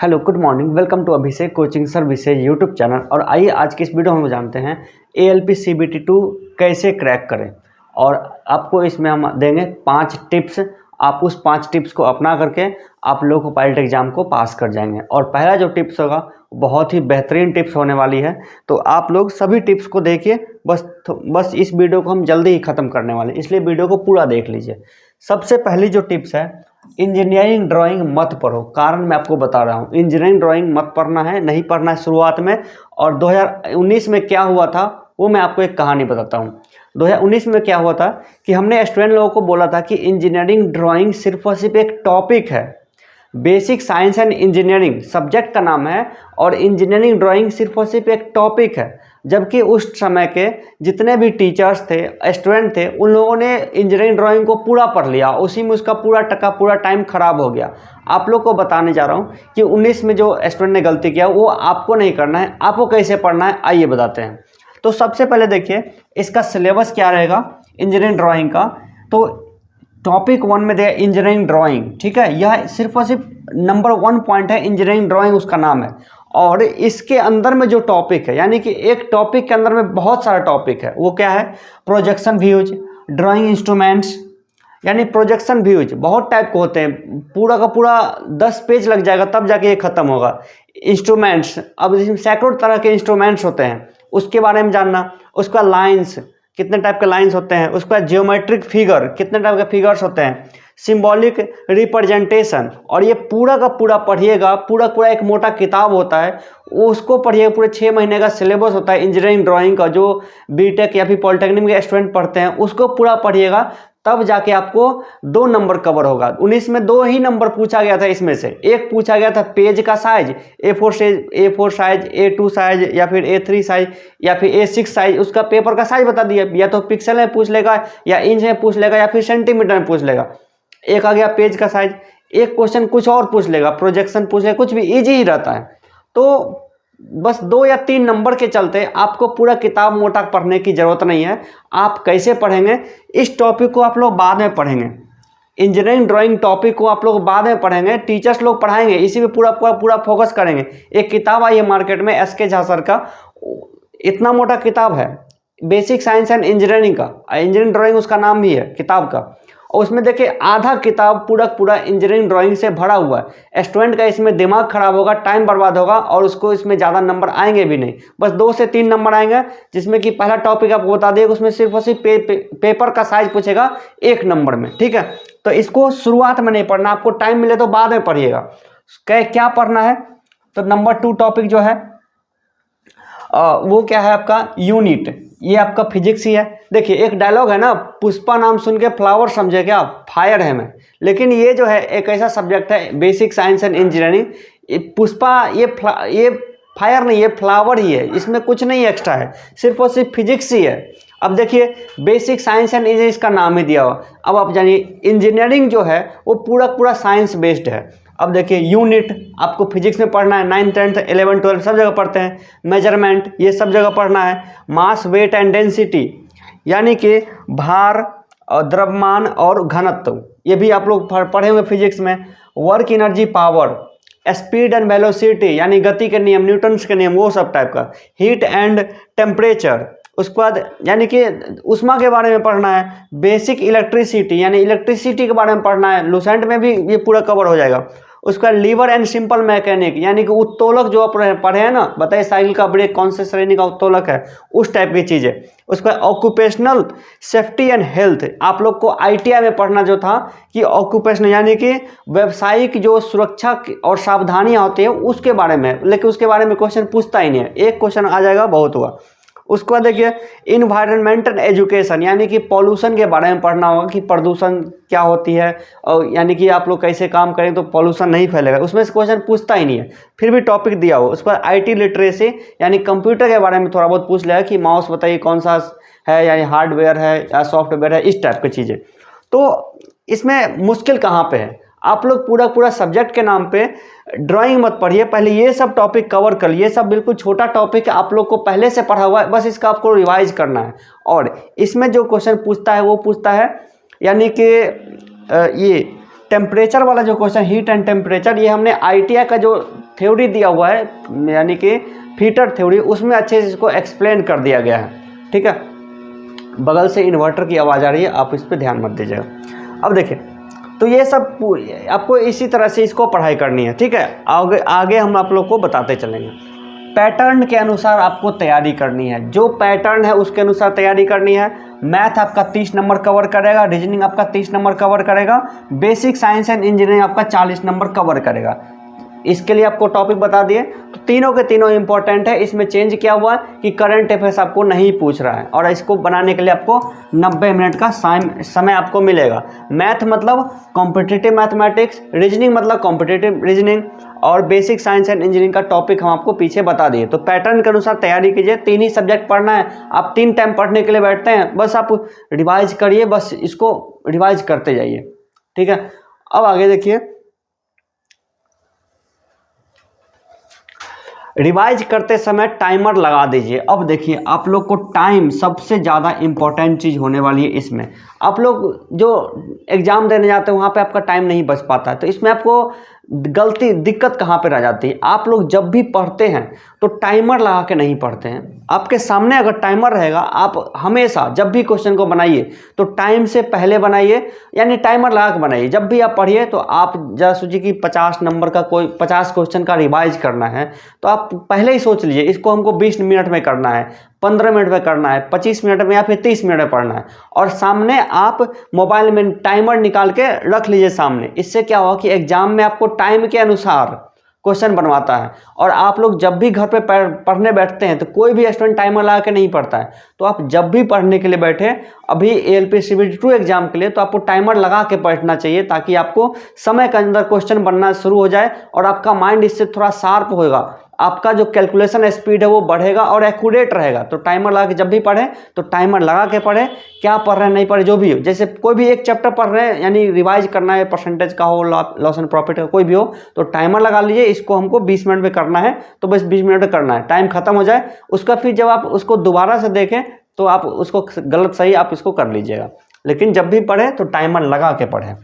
Hello good morning, welcome to Abhishek coaching services YouTube channel. और आइए आज की इस वीडियो में हम जानते हैं ALP CBT2 कैसे क्रैक करें। और आपको इसमें हम देंगे 5 टिप्स। आप उस 5 टिप्स को अपना करके आप लोग को पायलट एग्जाम को पास कर जाएंगे। और पहला जो टिप्स होगा बहुत ही बेहतरीन टिप्स होने वाली है, तो आप लोग सभी टिप्स को देखिए। बस इस वीडियो को हम जल्दी ही ख़त्म करने वाले हैं, इसलिए वीडियो को पूरा देख लीजिए। सबसे पहली जो टिप्स है, इंजीनियरिंग ड्राइंग मत पढ़ो। कारण मैं आपको बता रहा हूँ, इंजीनियरिंग ड्राइंग मत पढ़ना है, नहीं पढ़ना है शुरुआत में। और 2019 में क्या हुआ था वो मैं आपको एक कहानी बताता हूँ। 2019 में क्या हुआ था कि हमने स्टूडेंट लोगों को बोला था कि इंजीनियरिंग ड्राइंग सिर्फ और सिर्फ एक टॉपिक है। Basic science and engineering subject का नाम है और इंजीनियरिंग ड्राइंग सिर्फ और सिर्फ एक टॉपिक है। जबकि उस समय के जितने भी टीचर्स थे, स्टूडेंट थे, उन लोगों ने इंजीनियरिंग ड्राइंग को पूरा पढ़ लिया, उसी में उसका पूरा टाइम खराब हो गया। आप लोग को बताने जा रहा हूँ कि 19 में जो स्टूडेंट ने गलती किया वो आपको नहीं करना है। आपको कैसे पढ़ना है आइए बताते हैं। तो सबसे पहले देखिए इसका सिलेबस क्या रहेगा इंजीनियरिंग ड्राइंग का। तो टॉपिक 1 में दिया इंजीनियरिंग ड्राइंग, ठीक है। यह सिर्फ और सिर्फ नंबर 1 पॉइंट है, इंजीनियरिंग ड्राइंग उसका नाम है। और इसके अंदर में जो टॉपिक है, यानी कि एक टॉपिक के अंदर में बहुत सारा टॉपिक है, वो क्या है? प्रोजेक्शन व्यूज, ड्राइंग इंस्ट्रूमेंट्स, यानी प्रोजेक्शन व्यूज बहुत टाइप के होते हैं। पूरा का पूरा 10 पेज लग जाएगा तब जाके ये खत्म होगा। इंस्ट्रूमेंट्स, अब इसमें सैकड़ों तरह के इंस्ट्रूमेंट्स होते हैं, उसके बारे में जानना। उसका लाइंस, कितने टाइप के लाइंस होते हैं। उसका जियोमेट्रिक फिगर, कितने टाइप के फिगर्स होते हैं। सिंबॉलिक रिप्रेजेंटेशन, और ये पूरा का पूरा पढ़िएगा। पूरा एक मोटा किताब होता है, उसको पढ़िएगा। पूरे 6 महीने का सिलेबस होता है इंजीनियरिंग ड्राइंग का, जो बीटेक या फिर पॉलिटेक्निक के स्टूडेंट पढ़ते हैं, उसको पूरा पढ़िएगा। तब जाके आपको 2 नंबर कवर होगा। 19 में 2 ही नंबर पूछा गया था, इसमें से एक पूछा गया था पेज का size, A4 size, A2 size, या फिर A3 साइज, या फिर A6 साइज। उसका पेपर का साइज बता दिया, या तो पिक्सल में पूछ लेगा, या इंच में पूछ लेगा, या फिर सेंटीमीटर में पूछ लेगा। एक आ गया पेज का साइज। एक क्वेश्चन कुछ और पूछ लेगा, प्रोजेक्शन पूछ लेगा, कुछ भी इजी ही रहता है। तो बस 2 या 3 नंबर के चलते आपको पूरा किताब मोटा पढ़ने की जरूरत नहीं है। आप कैसे पढ़ेंगे, इस टॉपिक को आप लोग बाद में पढ़ेंगे। इंजीनियरिंग ड्राइंग टॉपिक को आप लोग बाद में पढ़ेंगे, टीचर्स लोग पढ़ाएंगे, इसी में पूरा फोकस करेंगे। एक किताब आई है मार्केट में SK झा सर का, इतना मोटा किताब है, बेसिक साइंस एंड इंजीनियरिंग का, इंजीनियरिंग ड्राइंग उसका नाम भी है किताब का। और उसमें देखिए आधा किताब पूरा इंजीनियरिंग ड्राइंग से भरा हुआ है। स्टूडेंट का इसमें दिमाग खराब होगा, टाइम बर्बाद होगा, और उसको इसमें ज़्यादा नंबर आएंगे भी नहीं। बस 2 से 3 नंबर आएंगे, जिसमें कि पहला टॉपिक आपको बता देगा, उसमें सिर्फ और सिर्फ पेपर का साइज पूछेगा 1 नंबर में, ठीक है। तो इसको शुरुआत में नहीं पढ़ना, आपको टाइम मिले तो बाद में पढ़िएगा। क्या पढ़ना है? तो नंबर 2 टॉपिक जो है वो क्या है आपका? यूनिट। ये आपका फिजिक्स ही है। देखिए एक डायलॉग है ना, पुष्पा नाम सुन के फ्लावर समझे क्या, फायर है मैं। लेकिन ये जो है एक ऐसा सब्जेक्ट है, basic science and engineering. Pushpa ये फायर नहीं, ये फ्लावर ही है, इसमें कुछ नहीं एक्स्ट्रा है, सिर्फ और सिर्फ फिजिक्स ही है। अब देखिए बेसिक साइंस एंड इंजीनियरिंग इसका नाम ही दिया हुआ। अब आप जानिए इंजीनियरिंग जो है वो पूरा साइंस बेस्ड है। अब देखिए यूनिट आपको फिजिक्स में पढ़ना है, 9th 10th 11th 12th सब जगह पढ़ते हैं। मेजरमेंट ये सब जगह पढ़ना है। मास, वेट एंड डेंसिटी, यानी कि भार और द्रव्यमान और घनत्व, ये भी आप लोग पढ़े होंगे फिजिक्स में। Work energy power, speed and velocity, यानी गति के नियम, न्यूटन्स के नियम, वो सब टाइप का। हीट एंड टेम्परेचर, उसके बाद यानी कि उष्मा के बारे में पढ़ना है। बेसिक इलेक्ट्रिसिटी, यानी इलेक्ट्रिसिटी के बारे में पढ़ना है। लूसेंट में भी ये पूरा कवर हो जाएगा। उसका लीवर एंड सिंपल मैकेनिक, यानी कि उत्तोलक जो आप पढ़े हैं ना, बताइए साइकिल का ब्रेक कौन से श्रेणी का उत्तोलक है, उस टाइप की चीज़ें। उसका ऑक्यूपेशनल सेफ्टी एंड हेल्थ, आप लोग को ITI में पढ़ना जो था कि ऑक्यूपेशनल यानी कि व्यावसायिक जो सुरक्षा और सावधानियाँ होती हैं उसके बारे में, लेकिन उसके बारे में क्वेश्चन पूछता ही नहीं है। एक क्वेश्चन आ जाएगा, बहुत हुआ। उसके बाद देखिए इन्वायरमेंटल एजुकेशन, यानी कि पॉल्यूशन के बारे में पढ़ना होगा कि प्रदूषण क्या होती है, और यानी कि आप लोग कैसे काम करें तो पॉल्यूशन नहीं फैलेगा। उसमें से क्वेश्चन पूछता ही नहीं है, फिर भी टॉपिक दिया हो। उस पर IT लिटरेसी, यानी कंप्यूटर के बारे में थोड़ा बहुत पूछ लेगा कि माउस बताइए कौन सा है, यानी हार्डवेयर है या सॉफ्टवेयर है, इस टाइप की चीज़ें। तो इसमें मुश्किल कहाँ पे है? आप लोग पूरा सब्जेक्ट के नाम पे ड्राइंग मत पढ़िए, पहले ये सब टॉपिक कवर कर लिए। सब बिल्कुल छोटा टॉपिक है, आप लोग को पहले से पढ़ा हुआ है, बस इसका आपको रिवाइज करना है। और इसमें जो क्वेश्चन पूछता है वो पूछता है, यानी कि ये टेम्परेचर वाला जो क्वेश्चन, हीट एंड टेम्परेचर, ये हमने ITI का जो थ्योरी दिया हुआ है, यानी कि फीटर थ्योरी, उसमें अच्छे से इसको एक्सप्लेन कर दिया गया है। ठीक है, बगल से इन्वर्टर की आवाज़ आ रही है, आप इस पर ध्यान मत दीजिएगा। अब देखिए, तो ये सब आपको इसी तरह से इसको पढ़ाई करनी है। ठीक है, आगे आगे हम आप लोग को बताते चलेंगे। पैटर्न के अनुसार आपको तैयारी करनी है, जो पैटर्न है उसके अनुसार तैयारी करनी है। मैथ आपका 30 नंबर कवर करेगा, रीजनिंग आपका 30 नंबर कवर करेगा, बेसिक साइंस एंड इंजीनियरिंग आपका 40 नंबर कवर करेगा। इसके लिए आपको टॉपिक बता दिए, तो तीनों के तीनों इंपॉर्टेंट है। इसमें चेंज क्या हुआ कि करंट अफेयर्स आपको नहीं पूछ रहा है, और इसको बनाने के लिए आपको 90 मिनट का समय आपको मिलेगा। मैथ मतलब कॉम्पिटिटिव मैथमेटिक्स, रीजनिंग मतलब कॉम्पिटिटिव रीजनिंग, और बेसिक साइंस एंड इंजीनियरिंग का टॉपिक हम आपको पीछे बता दिए। तो पैटर्न के अनुसार तैयारी कीजिए, 3 ही सब्जेक्ट पढ़ना है। आप 3 टाइम पढ़ने के लिए बैठते हैं, बस आप रिवाइज करिए, बस इसको रिवाइज करते जाइए। ठीक है, अब आगे देखिए, रिवाइज करते समय टाइमर लगा दीजिए। अब देखिए, आप लोग को टाइम सबसे ज़्यादा इम्पोर्टेंट चीज़ होने वाली है इसमें। आप लोग जो एग्ज़ाम देने जाते हैं वहाँ पे आपका टाइम नहीं बच पाता है, तो इसमें आपको दिक्कत कहाँ पे रह जाती है। आप लोग जब भी पढ़ते हैं तो टाइमर लगा के नहीं पढ़ते हैं। आपके सामने अगर टाइमर रहेगा, आप हमेशा जब भी क्वेश्चन को बनाइए तो टाइम से पहले बनाइए, यानी टाइमर लगा के बनाइए। जब भी आप पढ़िए तो आप जरा सोचिए कि 50 नंबर का कोई 50 क्वेश्चन का रिवाइज करना है, तो आप पहले ही सोच लीजिए इसको हमको 20 मिनट में करना है, 15 मिनट में करना है, 25 मिनट में या फिर 30 मिनट में पढ़ना है। और सामने आप मोबाइल में टाइमर निकाल के रख लीजिए सामने। इससे क्या होगा कि एग्जाम में आपको टाइम के अनुसार क्वेश्चन बनवाता है। और आप लोग जब भी घर पे पढ़ने बैठते हैं तो कोई भी स्टूडेंट टाइमर लगा के नहीं पढ़ता है। तो आप जब भी पढ़ने के लिए बैठे, अभी ALP CBT 2 एग्जाम के लिए, तो आपको टाइमर लगा के पढ़ना चाहिए, ताकि आपको समय के अंदर क्वेश्चन बनना शुरू हो जाए और आपका माइंड इससे थोड़ा शार्प होएगा, आपका जो कैलकुलेशन स्पीड है वो बढ़ेगा और एक्यूरेट रहेगा। तो टाइमर लगा के जब भी पढ़ें तो टाइमर लगा के पढ़ें, क्या पढ़ रहे हैं नहीं पढ़े जो भी हो। जैसे कोई भी एक चैप्टर पढ़ रहे हैं, यानी रिवाइज करना है, परसेंटेज का हो, लॉस एंड प्रॉफिट का कोई भी हो, तो टाइमर लगा लीजिए। इसको हमको 20 मिनट में करना है, तो बस 20 मिनट में करना है, टाइम खत्म हो जाए उसका, फिर जब आप उसको दोबारा से देखें तो आप उसको गलत सही आप इसको कर लीजिएगा। लेकिन जब भी पढ़ें तो टाइमर लगा के पढ़ें।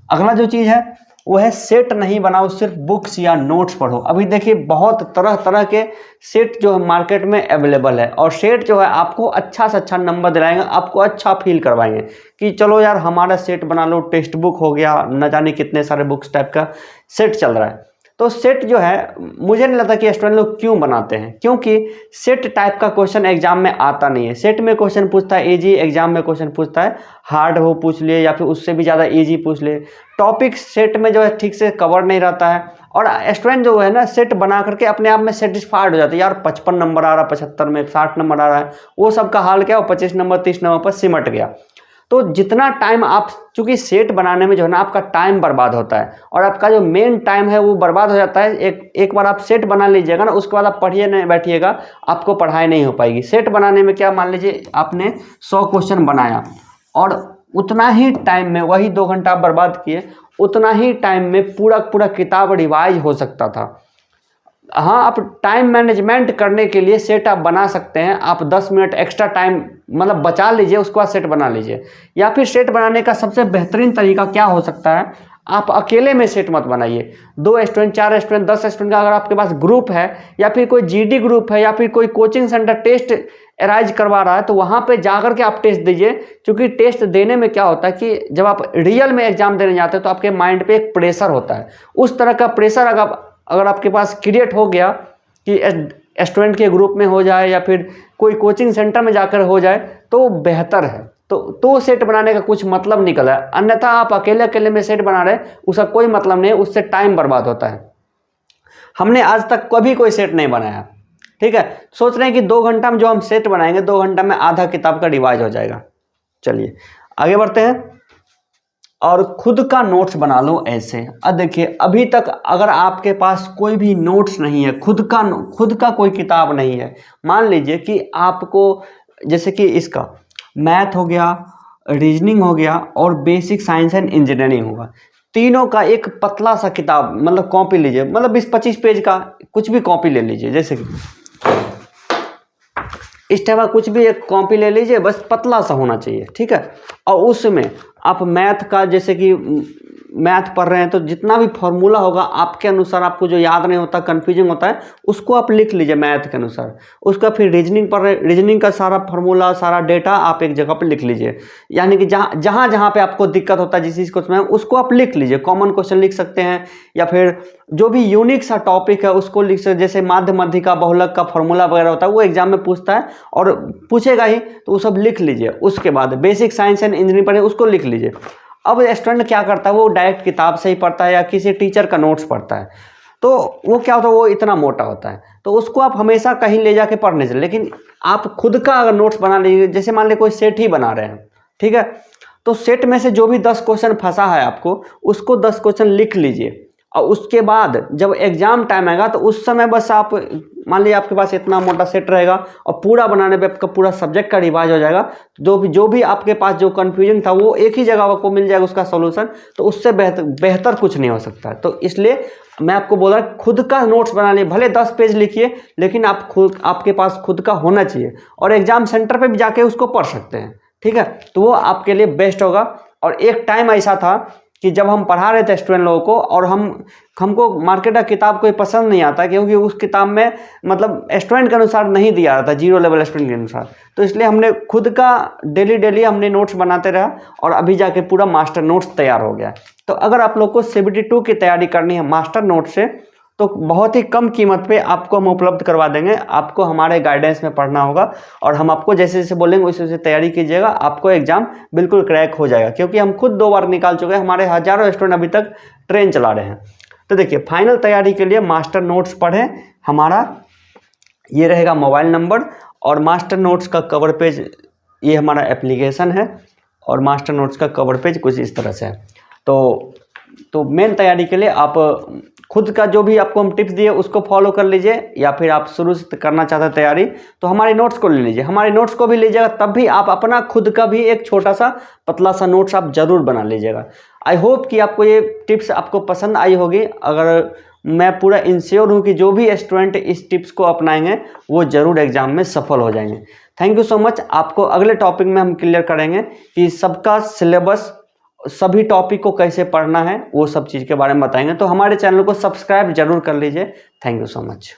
अगला जो चीज़ है वो है सेट नहीं बनाओ, सिर्फ बुक्स या नोट्स पढ़ो। अभी देखिए, बहुत तरह तरह के सेट जो है मार्केट में अवेलेबल है, और सेट जो है आपको अच्छा से अच्छा नंबर दिलाएंगे, आपको अच्छा फील करवाएंगे कि चलो यार हमारा सेट बना लो। टेक्स्ट बुक हो गया, न जाने कितने सारे बुक्स टाइप का सेट चल रहा है। तो सेट जो है, मुझे नहीं लगता कि स्टूडेंट लोग क्यों बनाते हैं, क्योंकि सेट टाइप का क्वेश्चन एग्जाम में आता नहीं है। सेट में क्वेश्चन पूछता है इजी, एग्जाम में क्वेश्चन पूछता है हार्ड, वो पूछ लिए या फिर उससे भी ज़्यादा इजी पूछ ले। टॉपिक सेट में जो है ठीक से कवर नहीं रहता है, और स्टूडेंट जो है ना सेट बना करके अपने आप में सेटिस्फाइड हो जाते हैं, यार 55 नंबर आ रहा, 75 में 60 नंबर आ रहा है, वो सब का हाल क्या हो, 25 नंबर 30 नंबर पर सिमट गया। तो जितना टाइम आप, चूंकि सेट बनाने में जो है ना आपका टाइम बर्बाद होता है, और आपका जो मेन टाइम है वो बर्बाद हो जाता है। एक बार आप सेट बना लीजिएगा ना, उसके बाद आप पढ़िए नहीं बैठिएगा, आपको पढ़ाई नहीं हो पाएगी। सेट बनाने में क्या, मान लीजिए आपने 100 क्वेश्चन बनाया, और उतना ही टाइम में, वही 2 घंटा आप बर्बाद किए, उतना ही टाइम में पूरा किताब रिवाइज हो सकता था। हाँ, आप टाइम मैनेजमेंट करने के लिए सेट आप बना सकते हैं। आप 10 मिनट एक्स्ट्रा टाइम मतलब बचा लीजिए, उसके बाद सेट बना लीजिए। या फिर सेट बनाने का सबसे बेहतरीन तरीका क्या हो सकता है, आप अकेले में सेट मत बनाइए। 2 स्टूडेंट, 4 स्टूडेंट, 10 स्टूडेंट का अगर आपके पास ग्रुप है, या फिर कोई GD ग्रुप है, या फिर कोई कोचिंग सेंटर टेस्ट अराइज करवा रहा है, तो वहाँ पे जाकर के आप टेस्ट दीजिए। क्योंकि टेस्ट देने में क्या होता है कि जब आप रियल में एग्जाम देने जाते हैं तो आपके माइंड पे एक प्रेशर होता है। उस तरह का प्रेशर अगर आपके पास क्रिएट हो गया कि स्टूडेंट के ग्रुप में हो जाए या फिर कोई कोचिंग सेंटर में जाकर हो जाए, तो बेहतर है। तो सेट बनाने का कुछ मतलब निकला है। अन्यथा आप अकेले में सेट बना रहे, उसका कोई मतलब नहीं है, उससे टाइम बर्बाद होता है। हमने आज तक कभी कोई सेट नहीं बनाया, ठीक है। सोच रहे हैं कि 2 घंटा में जो हम सेट बनाएंगे, 2 घंटा में आधा किताब का रिवाइज हो जाएगा। चलिए आगे बढ़ते हैं, और खुद का नोट्स बना लो ऐसे। अब देखिए, अभी तक अगर आपके पास कोई भी नोट्स नहीं है, खुद का कोई किताब नहीं है, मान लीजिए कि आपको, जैसे कि इसका मैथ हो गया, रीजनिंग हो गया, और बेसिक साइंस एंड इंजीनियरिंग होगा, तीनों का एक पतला सा किताब मतलब कॉपी लीजिए, मतलब 20-25 पेज का कुछ भी कॉपी ले लीजिए। जैसे कि इस टाइप का कुछ भी एक कॉपी ले लीजिए, बस पतला सा होना चाहिए, ठीक है। और उसमें आप मैथ का, जैसे कि मैथ पढ़ रहे हैं तो जितना भी फॉर्मूला होगा आपके अनुसार, आपको जो याद नहीं होता, कन्फ्यूजिंग होता है, उसको आप लिख लीजिए मैथ के अनुसार। उसका फिर रीजनिंग पढ़ रहे, रीजनिंग का सारा फार्मूला, सारा डेटा आप एक जगह पर लिख लीजिए। यानी कि जहाँ पे आपको दिक्कत होता है जिस चीज़ को, उसको आप लिख लीजिए। कॉमन क्वेश्चन लिख सकते हैं या फिर जो भी यूनिक सा टॉपिक है उसको लिख सकते, जैसे माध्य मध्यिका बहुलक का फॉर्मूला वगैरह होता है वो एग्जाम में पूछता है और पूछेगा ही, तो वो सब लिख लीजिए। उसके बाद बेसिक साइंस एंड इंजीनियरिंग पढ़े, उसको लिख लीजिए। अब स्टूडेंट क्या करता है, वो डायरेक्ट किताब से ही पढ़ता है या किसी टीचर का नोट्स पढ़ता है, तो वो क्या होता है, वो इतना मोटा होता है, तो उसको आप हमेशा कहीं ले जाके पढ़ने से। लेकिन आप खुद का अगर नोट्स बना लीजिए, जैसे मान लीजिए कोई सेट ही बना रहे हैं, ठीक है, तो सेट में से जो भी 10 क्वेश्चन फंसा है आपको, उसको 10 क्वेश्चन लिख लीजिए। और उसके बाद जब एग्जाम टाइम आएगा तो उस समय बस आप मान लीजिए आपके पास इतना मोटा सेट रहेगा और पूरा बनाने पे आपका पूरा सब्जेक्ट का रिवाइज हो जाएगा। जो भी आपके पास जो कंफ्यूजन था वो एक ही जगह आपको मिल जाएगा उसका सॉल्यूशन, तो उससे बेहतर कुछ नहीं हो सकता। तो इसलिए मैं आपको बोल रहा खुद का नोट्स बना लिए, भले 10 पेज लिखिए, लेकिन आपके पास खुद का होना चाहिए और एग्जाम सेंटर पर भी जाके उसको पढ़ सकते हैं, ठीक है, तो वो आपके लिए बेस्ट होगा। और एक टाइम ऐसा था कि जब हम पढ़ा रहे थे स्टूडेंट लोगों को और हमको मार्केट का किताब कोई पसंद नहीं आता, क्योंकि उस किताब में मतलब स्टूडेंट के अनुसार नहीं दिया जाता, 0 लेवल स्टूडेंट के अनुसार। तो इसलिए हमने खुद का डेली हमने नोट्स बनाते रहा और अभी जाके पूरा मास्टर नोट्स तैयार हो गया। तो अगर आप लोग को CBT 2 की तैयारी करनी है मास्टर नोट से, तो बहुत ही कम कीमत पे आपको हम उपलब्ध करवा देंगे। आपको हमारे गाइडेंस में पढ़ना होगा और हम आपको जैसे जैसे बोलेंगे वैसे वैसे तैयारी कीजिएगा, आपको एग्जाम बिल्कुल क्रैक हो जाएगा। क्योंकि हम खुद 2 बार निकाल चुके हैं, हमारे हजारों स्टूडेंट अभी तक ट्रेन चला रहे हैं। तो देखिए, फाइनल तैयारी के लिए मास्टर नोट्स पढ़ें। हमारा ये रहेगा मोबाइल नंबर और मास्टर नोट्स का कवर पेज, ये हमारा एप्लीकेशन है और मास्टर नोट्स का कवर पेज कुछ इस तरह से है। तो मेन तैयारी के लिए आप खुद का जो भी आपको हम टिप्स दिए उसको फॉलो कर लीजिए, या फिर आप शुरू से करना चाहते हैं तैयारी तो हमारे नोट्स को ले लीजिए। हमारे नोट्स को भी लीजिएगा, तब भी आप अपना खुद का भी एक छोटा सा पतला सा नोट्स आप जरूर बना लीजिएगा। आई होप कि आपको ये टिप्स आपको पसंद आई होगी। अगर मैं पूरा इंश्योर हूँ कि जो भी स्टूडेंट इस टिप्स को अपनाएंगे वो जरूर एग्जाम में सफल हो जाएंगे। Thank you so much. आपको अगले टॉपिक में हम क्लियर करेंगे कि सबका सिलेबस, सभी टॉपिक को कैसे पढ़ना है, वो सब चीज़ के बारे में बताएंगे। तो हमारे चैनल को सब्सक्राइब जरूर कर लीजिए। Thank you so much.